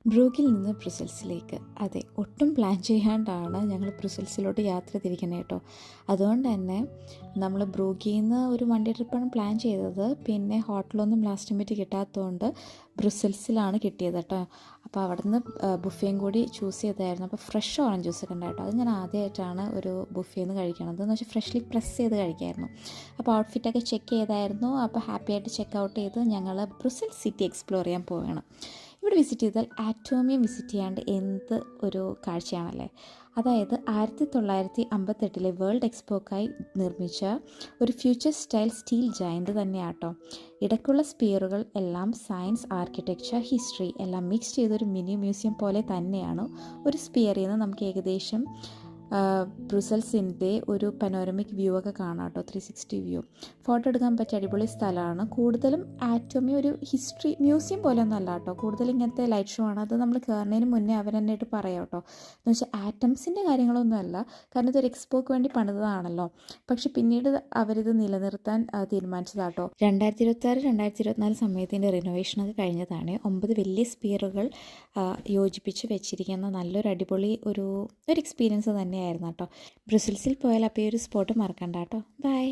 ബ്രൂഗിൽ നിന്ന് ബ്രുസൽസിലേക്ക്. അതെ, ഒട്ടും പ്ലാൻ ചെയ്യാണ്ടാണ് ഞങ്ങൾ ബ്രുസൽസിലോട്ട് യാത്ര തിരിക്കുന്നത് കേട്ടോ. അതുകൊണ്ട് തന്നെ നമ്മൾ ബ്രൂഗിൽ നിന്ന് ഒരു വൺ ഡേ ട്രിപ്പാണ് പ്ലാൻ ചെയ്തത്. പിന്നെ ഹോട്ടലൊന്നും ലാസ്റ്റ് മിനിറ്റ് കിട്ടാത്തതുകൊണ്ട് ബ്രുസൽസിലാണ് കിട്ടിയത് കേട്ടോ. അപ്പോൾ അവിടെ നിന്ന് ബുഫേയും കൂടി ചൂസ് ചെയ്തായിരുന്നു. അപ്പോൾ ഫ്രഷ് ഓറഞ്ച് ജ്യൂസ് ഒക്കെ ഉണ്ടായിട്ടോ. അത് ഞാൻ ആദ്യമായിട്ടാണ് ഒരു ബുഫേയിൽ നിന്ന് കഴിക്കണത്. എന്ന് വെച്ചാൽ ഫ്രഷ്ലി പ്രസ് ചെയ്ത് കഴിക്കായിരുന്നു. അപ്പോൾ ഔട്ട്ഫിറ്റൊക്കെ ചെക്ക് ചെയ്തായിരുന്നു. അപ്പോൾ ഹാപ്പി ആയിട്ട് ചെക്ക് ഔട്ട് ചെയ്ത് ഞങ്ങൾ ബ്രുസൽസ് സിറ്റി എക്സ്പ്ലോർ ചെയ്യാൻ പോവുകയാണ്. ഇവിടെ വിസിറ്റ് ചെയ്താൽ ആറ്റോമിയം വിസിറ്റ് ചെയ്യാണ്ട് എന്ത് ഒരു കാഴ്ചയാണല്ലേ. അതായത് 1958 വേൾഡ് എക്സ്പോക്കായി നിർമ്മിച്ച ഒരു ഫ്യൂച്ചർ സ്റ്റൈൽ സ്റ്റീൽ ജയൻറ്റ് തന്നെയാട്ടോ. ഇടയ്ക്കുള്ള സ്പിയറുകൾ എല്ലാം സയൻസ്, ആർക്കിടെക്ചർ, ഹിസ്റ്ററി എല്ലാം മിക്സ് ചെയ്തൊരു മിനി മ്യൂസിയം പോലെ തന്നെയാണ്. ഒരു സ്പിയറിൽ നിന്ന് നമുക്ക് ഏകദേശം ബ്രുസൽസിൻ്റെ ഒരു പനോരമിക് വ്യൂ ഒക്കെ കാണാം കേട്ടോ. 360 വ്യൂ ഫോട്ടോ എടുക്കാൻ പറ്റിയ അടിപൊളി സ്ഥലമാണ്. കൂടുതലും ആറ്റോമി ഒരു ഹിസ്റ്ററി മ്യൂസിയം പോലെ ഒന്നും അല്ല കേട്ടോ. കൂടുതലും ഇങ്ങനത്തെ ലൈറ്റ് ഷോ ആണ്. അത് നമ്മൾ കയറുന്നതിന് മുന്നേ അവർ തന്നെ ആയിട്ട് പറയാം കേട്ടോ. എന്ന് വെച്ചാൽ ആറ്റംസിൻ്റെ കാര്യങ്ങളൊന്നും അല്ല, കാരണം ഇതൊരു എക്സ്പോക്ക് വേണ്ടി പണിതതാണല്ലോ. പക്ഷെ പിന്നീട് അവരിത് നിലനിർത്താൻ തീരുമാനിച്ചതാട്ടോ. 2026-2024 സമയത്തിൻ്റെ റിനോവേഷനൊക്കെ കഴിഞ്ഞതാണ്. 9 വലിയ സ്പിയറുകൾ യോജിപ്പിച്ച് വെച്ചിരിക്കുന്ന നല്ലൊരു അടിപൊളി ഒരു എക്സ്പീരിയൻസ് തന്നെയായിരുന്നു കേട്ടോ. ബ്രസൽസിൽ പോയാൽ അപ്പോൾ ഈ ഒരു സ്പോട്ട് മറക്കണ്ട കേട്ടോ. ബൈ.